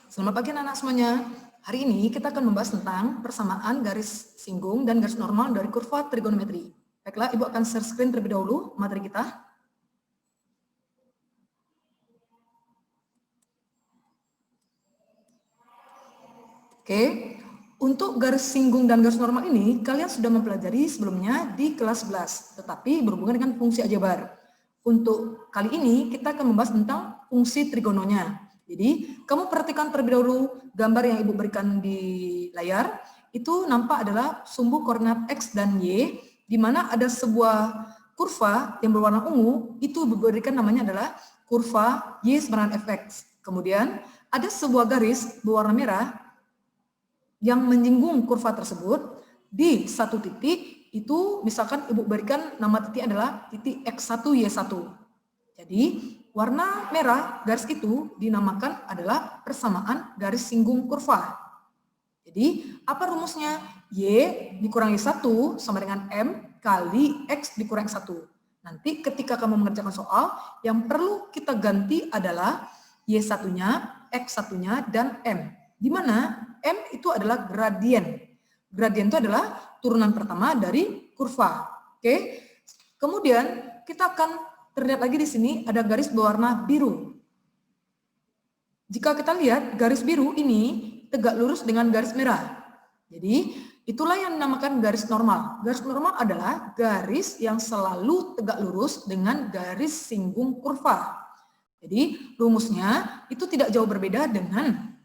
Selamat pagi anak-anak semuanya. Hari ini kita akan membahas tentang persamaan garis singgung dan garis normal dari kurva trigonometri. Baiklah, Ibu akan share screen terlebih dahulu materi kita. Oke, untuk garis singgung dan garis normal ini kalian sudah mempelajari sebelumnya di kelas 11, tetapi berhubungan dengan fungsi aljabar. Untuk kali ini kita akan membahas tentang fungsi trigononya. Jadi, kamu perhatikan terlebih dahulu gambar yang Ibu berikan di layar. Itu nampak adalah sumbu koordinat X dan Y, di mana ada sebuah kurva yang berwarna ungu, itu Ibu berikan namanya adalah kurva Y sama dengan fx. Kemudian, ada sebuah garis berwarna merah yang menyinggung kurva tersebut di satu titik, itu misalkan Ibu berikan nama titik adalah titik X1, Y1. Jadi, warna merah garis itu dinamakan adalah persamaan garis singgung kurva. Jadi, apa rumusnya? Y dikurangi 1 sama dengan M kali X dikurangi 1. Nanti ketika kamu mengerjakan soal, yang perlu kita ganti adalah Y1-nya, X1-nya, dan M. Di mana M itu adalah gradien. Gradien itu adalah turunan pertama dari kurva. Oke. Kemudian kita akan terlihat lagi di sini ada garis berwarna biru. Jika kita lihat garis biru ini tegak lurus dengan garis merah. Jadi itulah yang dinamakan garis normal. Garis normal adalah garis yang selalu tegak lurus dengan garis singgung kurva. Jadi rumusnya itu tidak jauh berbeda dengan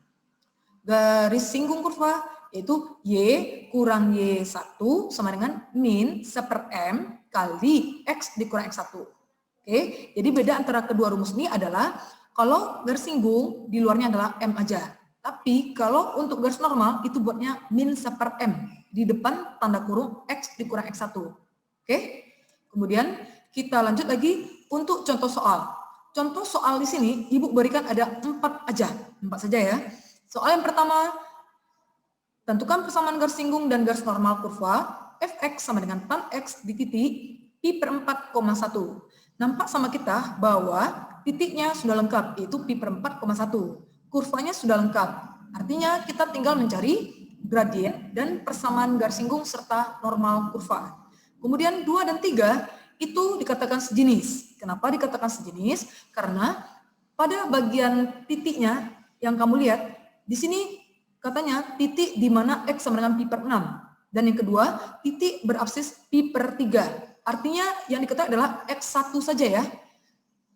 garis singgung kurva, yaitu Y kurang Y1 sama dengan min 1/M kali X dikurang X1. Oke, jadi beda antara kedua rumus ini adalah kalau garis singgung di luarnya adalah M aja. Tapi kalau untuk garis normal itu buatnya min 1/M di depan tanda kurung X dikurang X1. Oke, kemudian kita lanjut lagi untuk contoh soal. Contoh soal di sini Ibu berikan ada 4 aja, 4 saja ya. Soal yang pertama, tentukan persamaan garis singgung dan garis normal kurva fx sama dengan tan x di titik pi per 4,1. Nampak sama kita bahwa titiknya sudah lengkap, yaitu pi per 4,1. Kurvanya sudah lengkap. Artinya kita tinggal mencari gradien dan persamaan garis singgung serta normal kurva. Kemudian 2 dan 3 itu dikatakan sejenis. Kenapa dikatakan sejenis? Karena pada bagian titiknya yang kamu lihat, di sini katanya titik di mana X sama dengan pi per 6. Dan yang kedua, titik berabsis pi per 3. Artinya yang diketahui adalah X1 saja ya.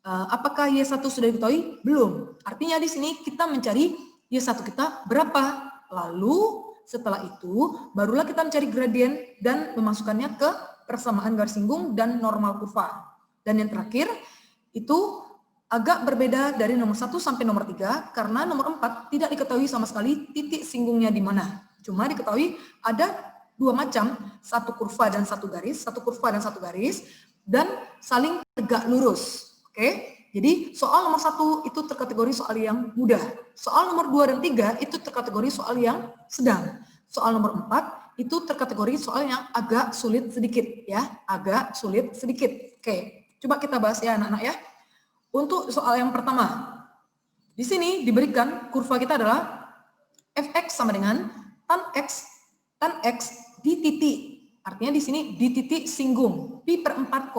Apakah Y1 sudah diketahui? Belum. Artinya di sini kita mencari Y1 kita berapa. Lalu setelah itu barulah kita mencari gradien dan memasukkannya ke persamaan garis singgung dan normal kurva. Dan yang terakhir itu agak berbeda dari nomor 1 sampai nomor 3 karena nomor 4 tidak diketahui sama sekali titik singgungnya di mana. Cuma diketahui ada 2 macam, satu kurva dan satu garis, dan saling tegak lurus. Oke, jadi soal nomor 1 itu terkategori soal yang mudah. Soal nomor 2 dan 3 itu terkategori soal yang sedang. Soal nomor 4 itu terkategori soal yang agak sulit sedikit ya, agak sulit sedikit. Oke, coba kita bahas ya anak-anak ya. Untuk soal yang pertama, di sini diberikan kurva kita adalah fx sama dengan tan x di titik. Artinya di sini di titik singgung pi per 4,1.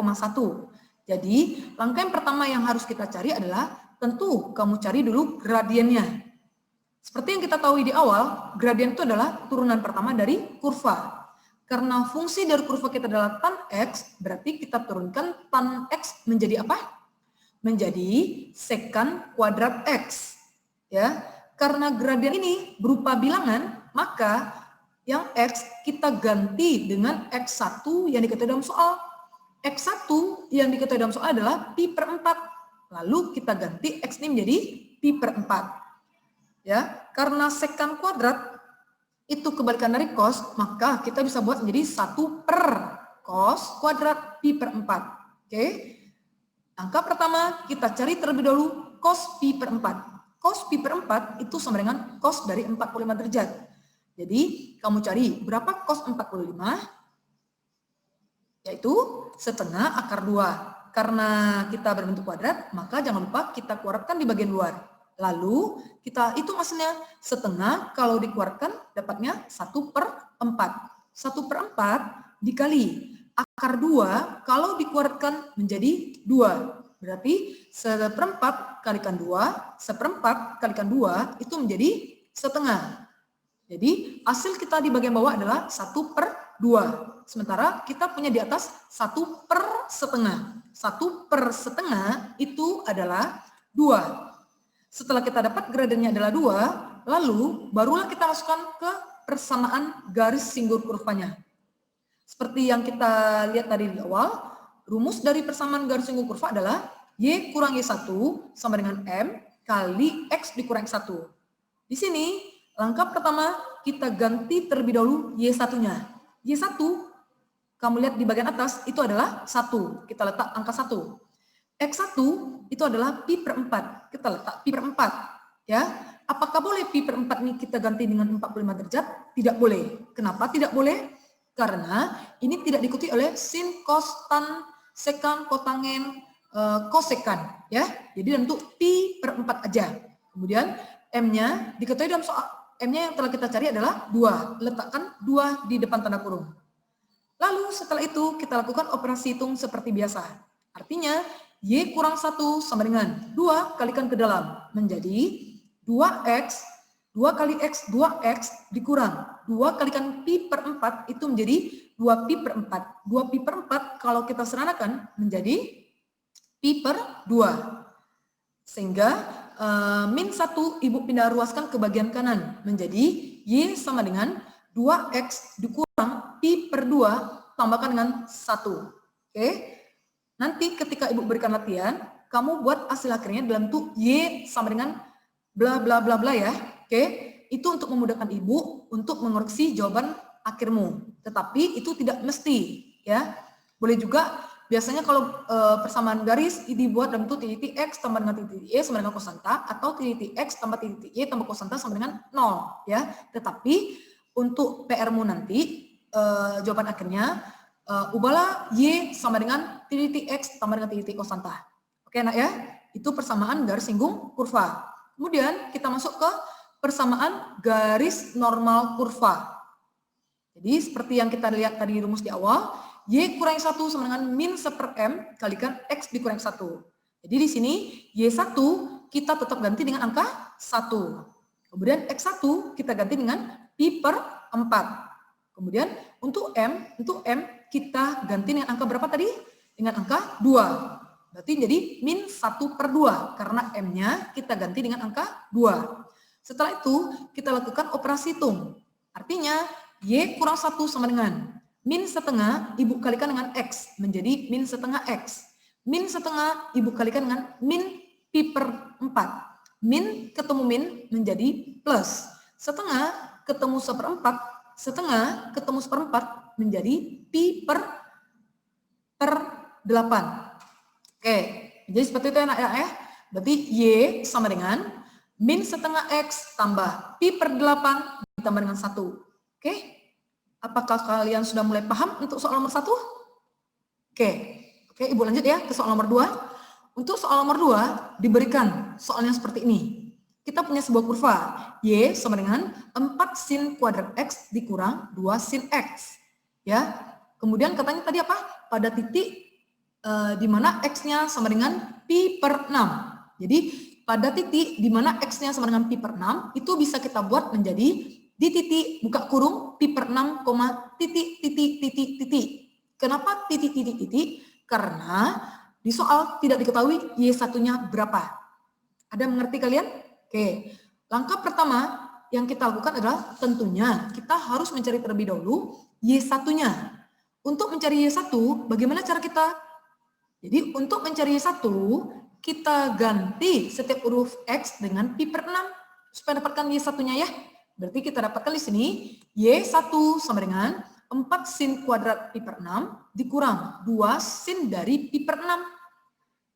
Jadi langkah yang pertama yang harus kita cari adalah tentu kamu cari dulu gradiennya. Seperti yang kita tahu di awal, gradien itu adalah turunan pertama dari kurva. Karena fungsi dari kurva kita adalah tan x, berarti kita turunkan tan x menjadi apa? Menjadi sekan kuadrat x. Ya, karena gradien ini berupa bilangan, maka yang X kita ganti dengan X1 yang diketahui dalam soal. X1 yang diketahui dalam soal adalah pi per 4. Lalu kita ganti X ini menjadi pi per 4. Ya, karena sekan kuadrat itu kebalikan dari cos, maka kita bisa buat menjadi 1 per cos kuadrat pi per 4. Oke. Langkah pertama kita cari terlebih dahulu cos pi per 4. Cos pi per 4 itu sama dengan cos dari 45 derajat. Jadi, kamu cari berapa cos 45? Yaitu setengah akar 2. Karena kita berbentuk kuadrat, maka jangan lupa kita kuadratkan di bagian luar. Lalu kita hitung hasilnya, setengah kalau dikeluarkan dapatnya 1/4. 1/4 dikali akar 2 kalau dikeluarkan menjadi 2. Berarti 1/4 kalikan 2, 1/4 kalikan 2 itu menjadi setengah. Jadi hasil kita di bagian bawah adalah 1/2. Sementara kita punya di atas 1/1/2. 1/1/2 itu adalah 2. Setelah kita dapat gradennya adalah 2, lalu barulah kita masukkan ke persamaan garis singgur kurvanya. Seperti yang kita lihat tadi di awal, rumus dari persamaan garis singgur kurva adalah Y kurang Y1 sama dengan M kali X dikurang X1. Di sini, langkah pertama kita ganti terlebih dahulu Y1-nya. Y1, kamu lihat di bagian atas, itu adalah 1. Kita letak angka 1. X1 itu adalah pi/4. Kita letak pi/4. Ya. Apakah boleh pi/4 ini kita ganti dengan 45 derajat? Tidak boleh. Kenapa tidak boleh? Karena ini tidak diikuti oleh sin, cos, tan, sekan, kotangen, kosekan. Ya. Jadi untuk pi/4 aja. Kemudian M-nya diketahui dalam soal, M-nya yang telah kita cari adalah 2. Letakkan 2 di depan tanda kurung. Lalu setelah itu kita lakukan operasi hitung seperti biasa. Artinya Y kurang 1 sama dengan 2 kalikan ke dalam menjadi 2X, 2 kali X, 2X dikurang 2 kalikan pi/4 itu menjadi 2pi/4. 2pi/4 kalau kita seranakan menjadi pi/2. Sehingga min 1 ibu pindah ruaskan ke bagian kanan menjadi Y sama dengan 2X dikurang pi/2 tambahkan dengan 1. Oke. Nanti ketika ibu berikan latihan, kamu buat hasil akhirnya dalam bentuk Y sama dengan bla bla bla bla ya. Oke, itu untuk memudahkan ibu untuk mengoreksi jawaban akhirmu. Tetapi itu tidak mesti ya. Boleh juga biasanya kalau persamaan garis dibuat dalam bentuk titik X tambah dengan titik Y sama dengan kosanta atau titik X tambah titik Y tambah kosanta sama dengan 0 ya. Tetapi untuk PR-mu nanti jawaban akhirnya ubahlah Y sama dengan titik X tambah dengan titik kosanta. Oke nak ya, itu persamaan garis singgung kurva. Kemudian kita masuk ke persamaan garis normal kurva. Jadi seperti yang kita lihat tadi rumus di awal, Y kurang 1 sama dengan min 1/M kalikan X dikurang 1. Jadi di sini Y1 kita tetap ganti dengan angka 1. Kemudian X1 kita ganti dengan pi/4. Kemudian untuk M kita ganti dengan angka berapa tadi? Dengan angka 2. Berarti jadi min 1/2 karena M-nya kita ganti dengan angka 2. Setelah itu kita lakukan operasi hitung. Artinya Y kurang 1 sama dengan min setengah ibu kalikan dengan X menjadi min setengah X. Min setengah ibu kalikan dengan min pi/4. Min ketemu min menjadi plus. Setengah ketemu 1/4. Setengah ketemu 1/4 menjadi pi/8. Oke, jadi seperti itu ya. Berarti Y sama dengan min setengah X tambah pi/8 ditambah dengan 1. Oke, apakah kalian sudah mulai paham untuk soal nomor 1? Oke, ibu lanjut ya ke soal nomor 2. Untuk soal nomor 2 diberikan soalnya seperti ini. Kita punya sebuah kurva, Y sama dengan 4 sin kuadrat X dikurang 2 sin X. Ya. Kemudian katanya tadi apa? Pada titik di mana X-nya sama dengan pi/6. Jadi pada titik di mana X-nya sama dengan pi/6 itu bisa kita buat menjadi di titik buka kurung pi/6, titik. Kenapa titik? Karena di soal tidak diketahui Y1-nya berapa. Ada mengerti kalian? Oke, langkah pertama yang kita lakukan adalah tentunya kita harus mencari terlebih dahulu Y1-nya. Untuk mencari Y1, bagaimana cara kita? Jadi untuk mencari Y1, kita ganti setiap huruf X dengan pi/6 supaya dapatkan Y1-nya ya. Berarti kita dapatkan di sini Y1 sama dengan 4 sin kuadrat pi/6 dikurang 2 sin dari pi/6.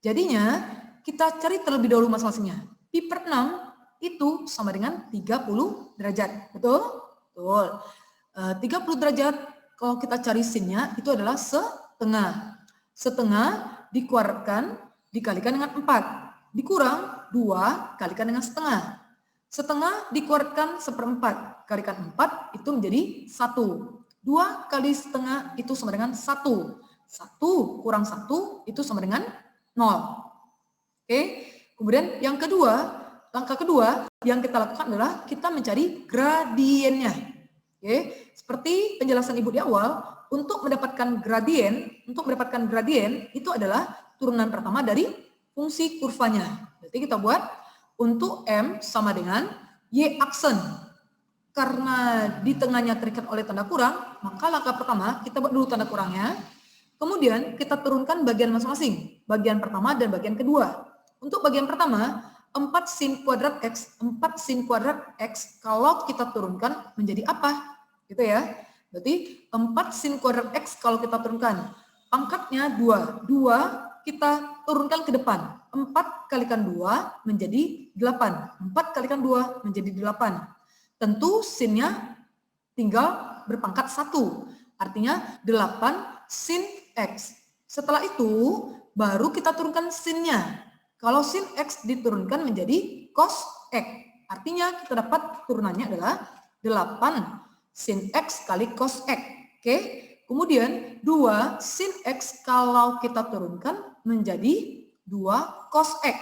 Jadinya kita cari terlebih dahulu masing-masingnya. Pi/6 itu sama dengan 30 derajat. Betul? Betul. 30 derajat kalau kita cari sinnya itu adalah setengah. Setengah dikeluarkan dikalikan dengan 4. Dikurang 2 kalikan dengan setengah. Setengah dikuatkan 1/4, kalikan 4 itu menjadi 1. 2 kali setengah itu sama dengan 1. 1 kurang 1 itu sama dengan 0. Oke, kemudian yang kedua, langkah kedua yang kita lakukan adalah kita mencari gradiennya. Oke, seperti penjelasan Ibu di awal, untuk mendapatkan gradien itu adalah turunan pertama dari fungsi kurvanya. Berarti kita buat untuk M sama dengan Y aksen. Karena di tengahnya terikat oleh tanda kurang, maka langkah pertama kita buat dulu tanda kurangnya. Kemudian kita turunkan bagian masing-masing, bagian pertama dan bagian kedua. Untuk bagian pertama, 4 sin kuadrat X, 4 sin kuadrat X, kalau kita turunkan menjadi apa? Gitu ya. Berarti 4 sin kuadrat X kalau kita turunkan, pangkatnya 2. 2 kita turunkan ke depan. 4 kalikan 2 menjadi 8. 4 kalikan 2 menjadi 8. Tentu sinnya tinggal berpangkat 1. Artinya 8 sin X. Setelah itu baru kita turunkan sinnya. Kalau sin X diturunkan menjadi cos X. Artinya kita dapat turunannya adalah 8 sin X kali cos X. Oke. Kemudian 2 sin X kalau kita turunkan menjadi 2 cos X.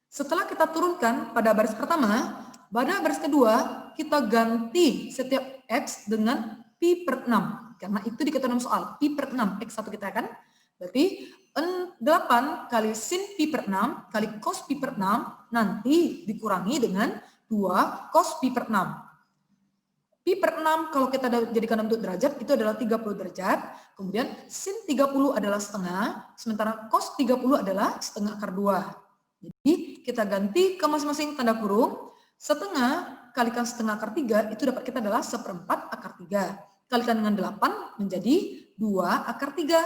Setelah kita turunkan pada baris pertama, pada baris kedua kita ganti setiap X dengan pi per 6. Karena itu dikatakan dalam soal, pi per 6 X1 kita kan. Berarti 8 kali sin pi per 6 kali cos pi per 6 nanti dikurangi dengan 2 cos pi per 6. Pi per 6 kalau kita jadikan bentuk derajat itu adalah 30 derajat. Kemudian sin 30 adalah setengah, sementara cos 30 adalah setengah akar 2. Jadi kita ganti ke masing-masing tanda kurung. Setengah kalikan setengah akar 3 itu dapat kita adalah 1/4 akar 3. Kalikan dengan 8 menjadi 2 akar 3.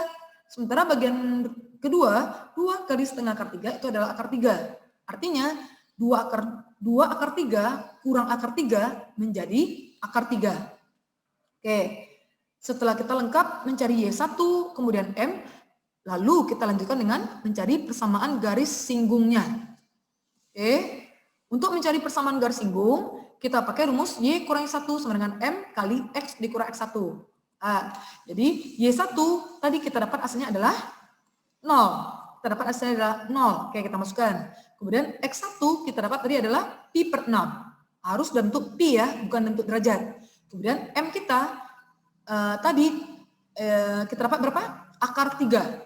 Sementara bagian kedua, 2 kali setengah akar 3 itu adalah akar 3. Artinya 2 akar 3 kurang akar 3 menjadi akar 3. Oke, setelah kita lengkap mencari Y1, kemudian M, lalu kita lanjutkan dengan mencari persamaan garis singgungnya. Oke, untuk mencari persamaan garis singgung, kita pakai rumus Y kurang Y1 sama dengan M kali X dikurang X1. Jadi Y1 tadi kita dapat hasilnya adalah 0. Kita dapat hasilnya adalah 0. Oke, kita masukkan. Kemudian X1 kita dapat tadi adalah pi per 6. Harus dalam bentuk pi ya, bukan bentuk derajat. Kemudian M kita tadi kita dapat berapa? Akar 3.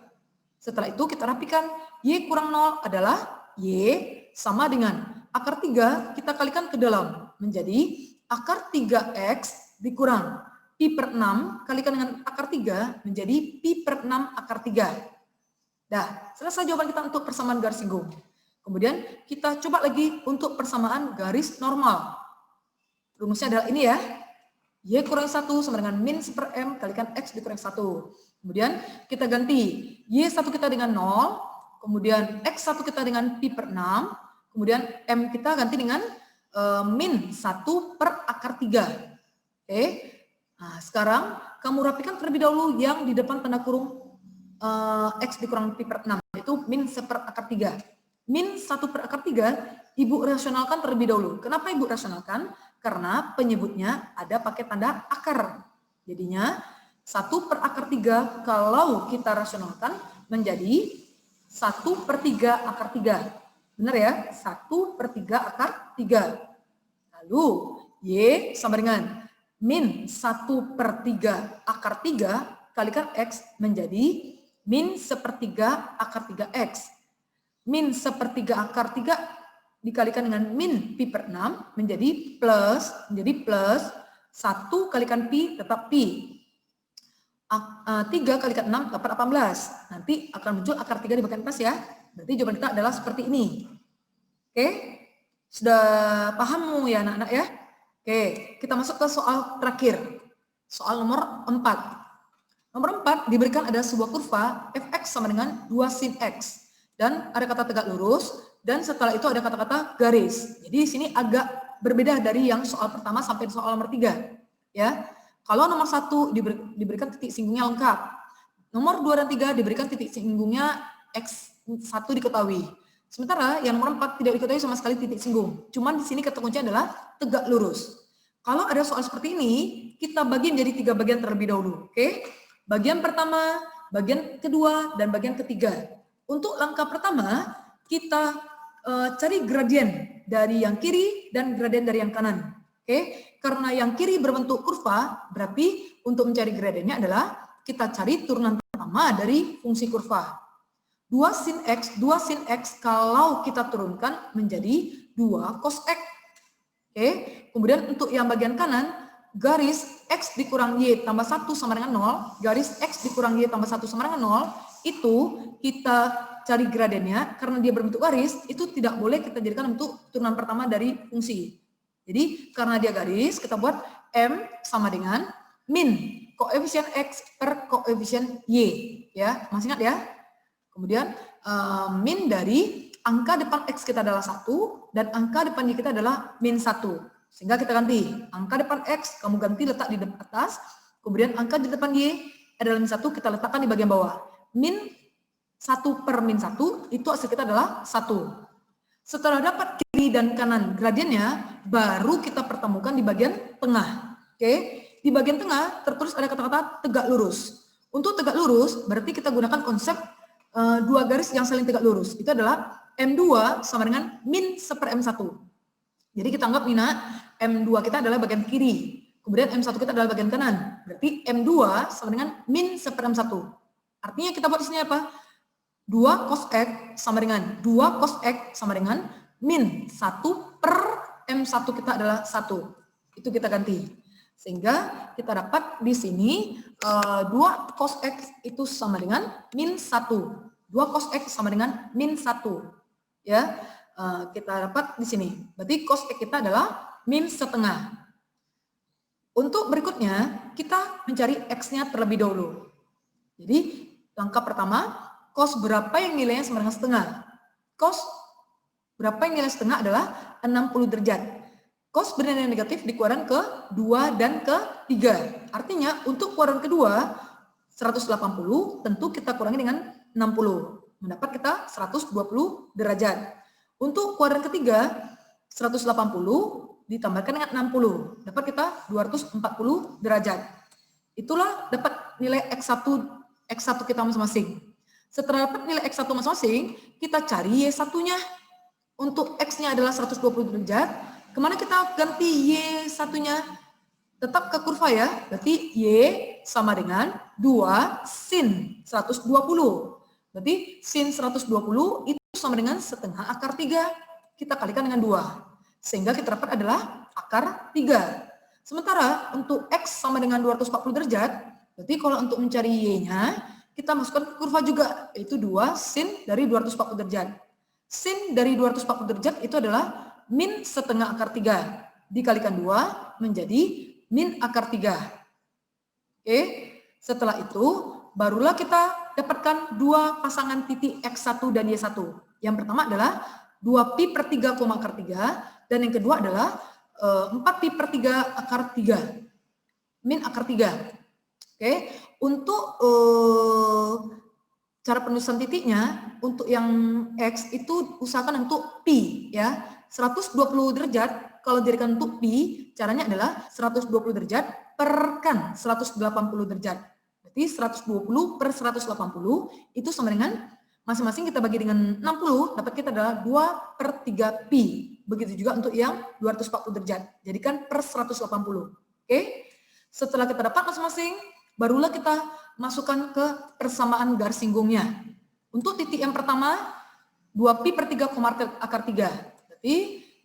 Setelah itu kita rapikan. Y kurang 0 adalah Y sama dengan akar 3 kita kalikan ke dalam. Menjadi akar 3X dikurang pi per 6 kalikan dengan akar 3 menjadi pi per 6 akar 3. Dah, selesai jawaban kita untuk persamaan garis singgung. Kemudian kita coba lagi untuk persamaan garis normal. Rumusnya adalah ini ya. Y kurang 1 sama dengan min 1/m kalikan X dikurang 1. Kemudian kita ganti Y1 kita dengan 0. Kemudian X1 kita dengan pi per 6. Kemudian M kita ganti dengan min 1 per akar 3. Oke. Nah, sekarang kamu rapikan terlebih dahulu yang di depan tanda kurung X dikurang pi per 6. Itu min 1 per akar 3. Min 1 per akar 3, Ibu rasionalkan terlebih dahulu. Kenapa Ibu rasionalkan? Karena penyebutnya ada pakai tanda akar. Jadinya 1 per akar 3 kalau kita rasionalkan menjadi 1 per 3 akar 3. Benar ya? 1 per 3 akar 3. Lalu Y sama dengan min 1 per 3 akar 3 kalikan X menjadi min 1/3 akar 3X. Min 1/3 akar 3 dikalikan dengan min pi per 6 menjadi plus 1 kalikan pi tetap pi. 3 kalikan 6 dapat 18. Nanti akan muncul akar 3 di bagian atas ya. Berarti jawaban kita adalah seperti ini. Oke? Sudah paham ya anak-anak ya? Oke, kita masuk ke soal terakhir. Soal nomor 4. Nomor 4 diberikan ada sebuah kurva fx sama dengan 2 sin x. Dan ada kata tegak lurus, dan setelah itu ada kata-kata garis. Jadi di sini agak berbeda dari yang soal pertama sampai soal nomor 3. Ya. Kalau nomor 1 diberikan titik singgungnya lengkap. Nomor 2 dan 3 diberikan titik singgungnya X1 diketahui. Sementara yang nomor 4 tidak diketahui sama sekali titik singgung. Cuman di sini kata kuncinya adalah tegak lurus. Kalau ada soal seperti ini, kita bagi menjadi 3 bagian terlebih dahulu. Oke? Bagian pertama, bagian kedua, dan bagian ketiga. Untuk langkah pertama, kita cari gradien dari yang kiri dan gradien dari yang kanan. Oke? Karena yang kiri berbentuk kurva, berarti untuk mencari gradiennya adalah kita cari turunan pertama dari fungsi kurva. 2 sin X kalau kita turunkan menjadi 2 cos X. Oke, kemudian untuk yang bagian kanan, garis X dikurang Y tambah 1 sama dengan 0, garis X dikurang Y tambah 1 sama dengan 0, itu kita cari gradiennya, karena dia berbentuk garis, itu tidak boleh kita jadikan untuk turunan pertama dari fungsi. Jadi, karena dia garis, kita buat M sama dengan min koefisien X per koefisien Y. Ya, masih ingat ya? Kemudian, min dari angka depan X kita adalah 1, dan angka depan Y kita adalah min 1. Sehingga kita ganti, angka depan X kamu ganti letak di atas, kemudian angka di depan Y adalah min 1, kita letakkan di bagian bawah. Min 1 per min 1, itu hasil kita adalah 1. Setelah dapat kiri dan kanan gradiennya, baru kita pertemukan di bagian tengah. Oke, di bagian tengah tertulis ada kata-kata tegak lurus. Untuk tegak lurus, berarti kita gunakan konsep 2 garis yang saling tegak lurus. Itu adalah M2 sama dengan min 1 per M1. Jadi kita anggap Mina, M2 kita adalah bagian kiri. Kemudian M1 kita adalah bagian kanan. Berarti M2 sama dengan min 1 per M1. Artinya kita buat di sini apa? 2 cos X sama dengan 2 cos X sama dengan min 1 per M1 kita adalah 1. Itu kita ganti. Sehingga kita dapat di sini 2 cos X itu sama dengan min 1. 2 cos X sama dengan min 1. Ya, kita dapat di sini. Berarti cos X kita adalah min setengah. Untuk berikutnya, kita mencari X-nya terlebih dahulu. Jadi, langkah pertama, cos berapa yang nilainya sama dengan setengah? Cos berapa yang nilai setengah adalah 60 derajat. Cos bernilai negatif di kuadran ke-2 dan ke-3. Artinya, untuk kuadran kedua, 180 tentu kita kurangi dengan 60. Mendapat kita 120 derajat. Untuk kuadran ketiga, 180 ditambahkan dengan 60. Dapat kita 240 derajat. Itulah dapat nilai X1 kita masing-masing. Setelah dapat nilai X1 masing-masing, kita cari Y1-nya. Untuk X-nya adalah 120 derajat. Kemana kita ganti Y1-nya? Tetap ke kurva ya. Berarti Y sama dengan 2 sin 120. Berarti sin 120 itu sama dengan setengah akar 3. Kita kalikan dengan 2. Sehingga kita dapat adalah akar 3. Sementara untuk X sama dengan 240 derajat, berarti kalau untuk mencari Y-nya, kita masukkan ke kurva juga, yaitu 2 sin dari 240 derajat. Sin dari 240 derajat itu adalah min setengah akar 3. Dikalikan 2 menjadi min akar 3. Oke, setelah itu, barulah kita dapatkan 2 pasangan titik X1 dan Y1. Yang pertama adalah 2pi per 3, akar 3, dan yang kedua adalah 4pi per 3 akar 3. Min akar 3. Oke, untuk cara penulisan titiknya, untuk yang X itu usahakan untuk pi ya. 120 derajat kalau dijadikan untuk pi, caranya adalah 120 derajat perkan 180 derajat. Berarti 120 per 180 itu sama dengan masing-masing kita bagi dengan 60, dapat kita adalah 2 per 3 pi. Begitu juga untuk yang 240 derajat. Jadikan per 180. Oke? Setelah kita dapat masing-masing, barulah kita masukkan ke persamaan garis singgungnya. Untuk titik yang pertama, 2pi per 3, akar 3. Berarti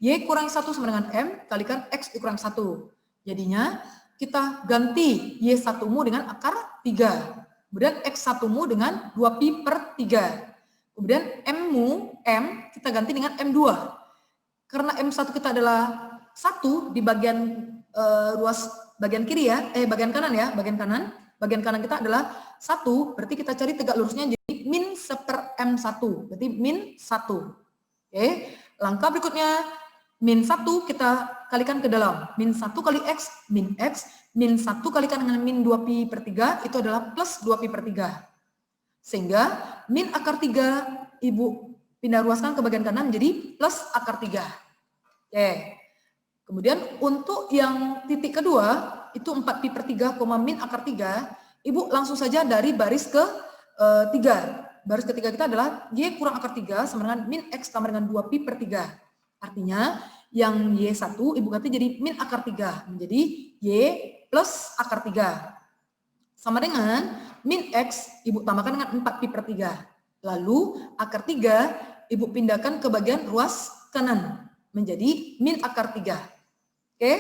Y kurang 1 sama dengan M, kalikan X dikurang 1. Jadinya, kita ganti Y1-mu dengan akar 3. Kemudian X1-mu dengan 2pi per 3. Kemudian M-mu, M, kita ganti dengan M2. Karena M1 kita adalah 1 di bagian ruas bagian kiri ya, bagian kanan ya, bagian kanan kita adalah 1, berarti kita cari tegak lurusnya jadi min 1 per M1, berarti min 1. Oke, langkah berikutnya, min 1 kita kalikan ke dalam, min 1 kali X, min X, min 1 kalikan dengan min 2pi per 3, itu adalah plus 2pi per 3. Sehingga min akar 3, Ibu pindah ruaskan ke bagian kanan menjadi plus akar 3. Oke. Kemudian untuk yang titik kedua, itu 4pi per 3, min akar 3, Ibu langsung saja dari baris ke 3. Baris ketiga kita adalah Y kurang akar 3 sama dengan min X tambah dengan 2pi per 3. Artinya yang Y1 Ibu ganti jadi min akar 3, menjadi Y plus akar 3. Sama dengan min X Ibu tambahkan dengan 4pi per 3. Lalu akar 3 Ibu pindahkan ke bagian ruas kanan menjadi min akar 3. Oke,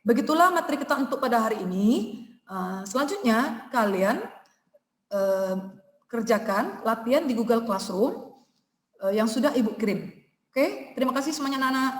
begitulah materi kita untuk pada hari ini. Selanjutnya kalian kerjakan latihan di Google Classroom yang sudah Ibu kirim. Oke, terima kasih semuanya anak-anak.